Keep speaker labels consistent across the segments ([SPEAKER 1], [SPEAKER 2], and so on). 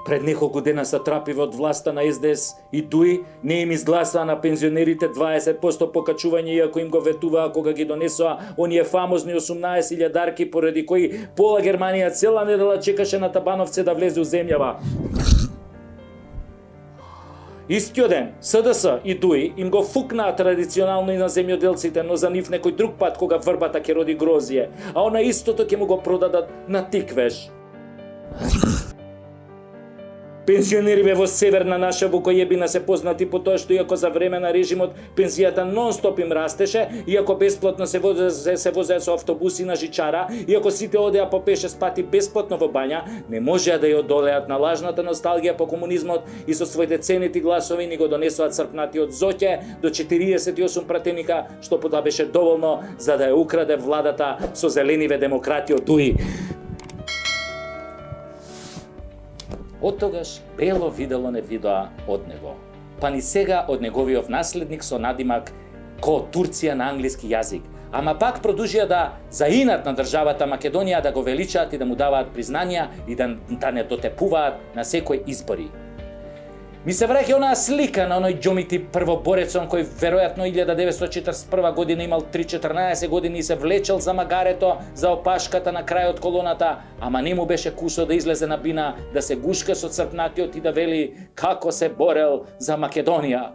[SPEAKER 1] Пред неколку дена сатрапиве од власта на СДС и ДУИ не им изгласаа на пензионерите 20% покачување, иако им го ветуваа кога ги донесоа оние фамозни 18.000 поради кои пола Германија цела недела чекаше на Табановце да влезе у земјава. Истиот ден, СДС и ДУИ им го фукнаа традиционално и на земјоделците, но за нив некој друг пат кога врбата ќе роди грозие, а она истото ќе му го продадат на тиквеж. Пензионерите во северна наша Вукојебина се познати по тоа што иако за време на режимот пензијата нон-стоп им растеше, иако бесплатно се возеа со автобуси на жичара, иако сите одеа по 5-6 пати бесплатно во бања, не можеа да ја одолеат на лажната носталгија по комунизмот и со своите ценити гласови ни го донесоа црпнатиот Зоќе до 48 пратеника, што потоа беше доволно за да ја украде владата со зелениве демократи од ДУИ. Оттогаш Бело видело не видоа од него, па ни сега од неговиот наследник со надимак ко Турција на англиски јазик, ама пак продолжија да заинат на државата Македонија, да го величаат и да му даваат признанија и да не дотепуваат на секој избори. Ми се враќа онаа слика на оној џомити првоборецон кој веројатно 1941 година имал 3-14 години и се влечел за магарето, за опашката на крајот колоната, ама не му беше кусо да излезе на бина, да се гушка со црпнатиот и да вели како се борел за Македонија,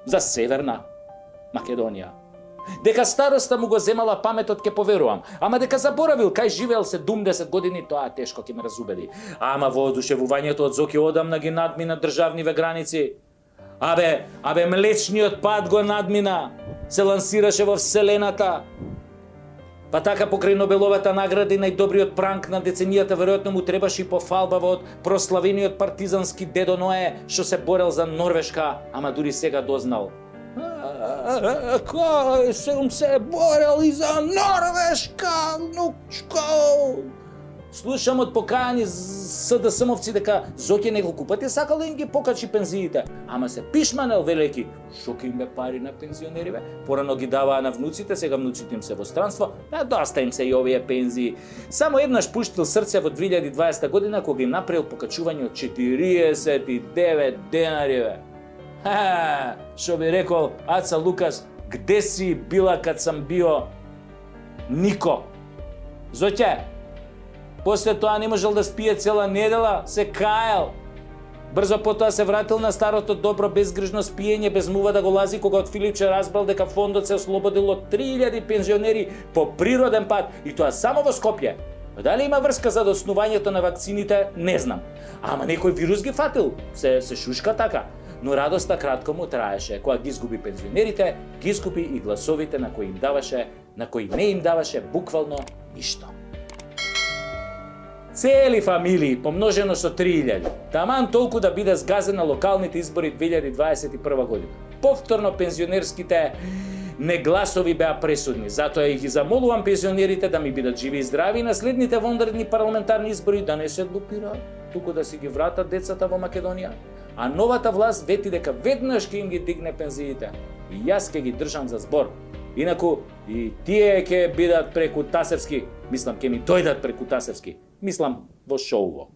[SPEAKER 1] за Северна Македонија. Дека староста му го земала паметот ке поверувам, ама дека заборавил кај живеел 70 години, тоа тешко ќе ме разубеди. Ама во одушевувањето од Зоки одамна ги надмина државниве граници. Абе млечниот пат го надмина, се лансираше во вселената. Па така покрај Нобеловата награда и најдобриот пранк на деценијата веројатно му требаше и пофалба од прославениот партизански дедо Ное што се борел за Норвешка, ама дури сега дознал. Кој сум се борел и за Норвешка, внучко. Слушам од покајани СДС-мовци дека Зоќе неколку пати сакал да им ги покачи пензиите, ама се пишманел велики, што ќе им бе пари на пензионериве, порано ги даваа на внуците, сега внуците им се во странство, доста им се и овие пензии. Само еднаш пуштил срце во 2020 година кога им направил покачување од 49 денариве. Што би рекол Аца Лукас, где си била кад сам био Нико? Зоќе, после тоа не можел да спие цела недела, се каел. Брзо потоа се вратил на старото добро безгрижно спиење, без мува да го лази кога од Филипче разбрал дека фондот се ослободил од 3000 пензионери по природен пат и тоа само во Скопје. Дали има врска за доснувањето на вакцините, не знам. Ама некој вирус ги фатил, се шушка така. Но радоста кратко му траеше. Кога ги изгуби пензионерите, ги изгуби и гласовите на кои им даваше, на кои не им даваше буквално ништо. Цели фамилии, помножено со 3000, таман толку да биде згазен на локалните избори 2021 година. Повторно пензионерските негласови беа пресудни, затоа и ги замолувам пензионерите да ми бидат живи и здрави и на следните вонредни парламентарни избори да не се глупираат, туку да си ги вратат децата во Македонија. А новата власт вети дека веднаш ќе им ги дигне пензиите. И јас ќе ги држам за збор. Инаку и тие ќе бидат преку Тасевски, мислам ќе ми дојдат преку Тасевски, мислам во шоуво.